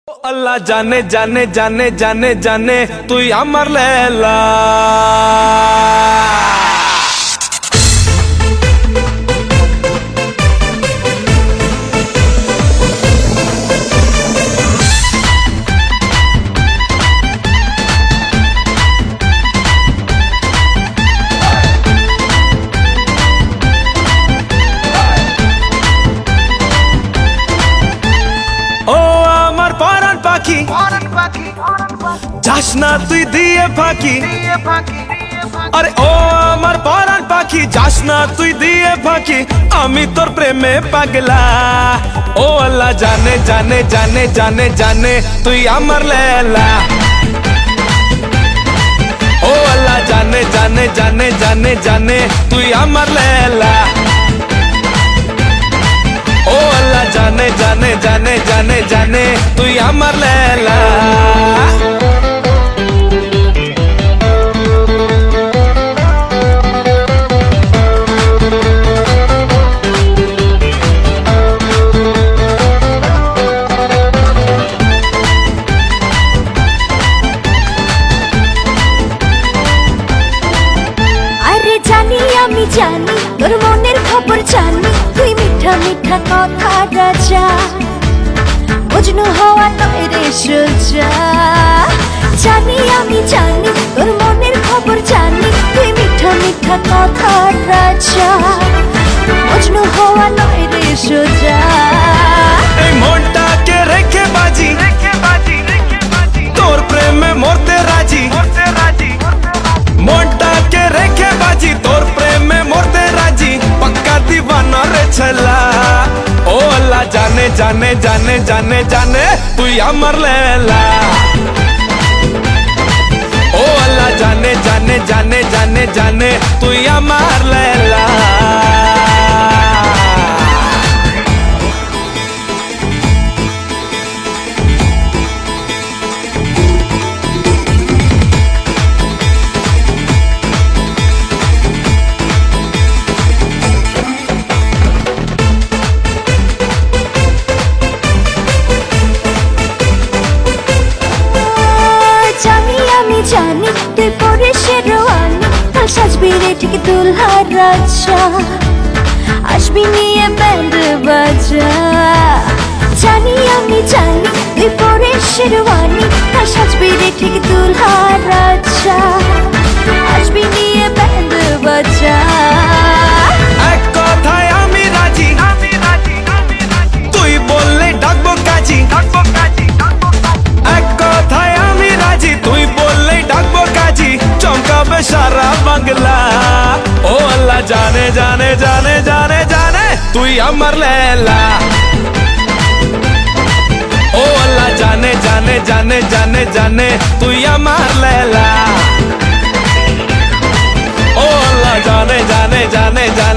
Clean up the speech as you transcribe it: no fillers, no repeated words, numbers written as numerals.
अल्लाह जाने जाने जाने जाने जाने तू আমার লেলা যাস না তুই দিয়ে ফাঁকি আরে ও আমার পরাণ পাখি যাস না তুই দিয়ে ফাঁকি আমি তোর প্রেমে পাগলা ও আল্লাহ জানে জানে জানে জানে জানে তুই আমার লেলা ও আল্লাহ জানে জানে জানে জানে জানে তুই আমার লেলা ও আল্লাহ জানে জানে জানে জানে জানে তুই আমার লেলা আমি জানি তোর মনের খবর জানি তুই মিঠা মিঠা কথা রাজা বুঝনো হওয়া নয় রে সোজা জানি আমি জানি তোর মনের খবর জানি তুই মিঠা মিঠা কথা রাজা বুঝনো হওয়া নয় রে সোজা এই মনটাকে রেখে বাজি তোর প্রেমে মরতে রাজি মনটাকে রেখে বাজি তোর প্রেমে মরতে রাজি পক্কা দিवाना রে ছলা ও আল্লাহ জানে জানে জানে জানে জানে তুই আমার লেলা ও আল্লাহ জানে জানে জানে জানে জানে তুই আমার লেলা জানি তুই পরে শেরওয়ানি কাল সাজবি রে ঠিক দুলহার রাজা আসবি নিয়ে ব্যান্ড বাজা জানি আমি জানি তুই পরে শেরওয়ানি কাল সাজবি রে ঠিক দুলহার রাজা আসবি নিয়ে ব্যান্ড বাজা এক কথায় আমি রাজি তুই বললে ডাকবো কাজী এক কথায় আমি রাজি তুই বললে ডাকবো কাজী চমকাবে সারা বাংলা ও আল্লাহ জানে জানে জানে জানে জানে তুই আমার লেলা ও আল্লাহ জানে জানে জানে জানে জানে তুই আমার লেলা ও আল্লাহ জানে জানে জানে জানে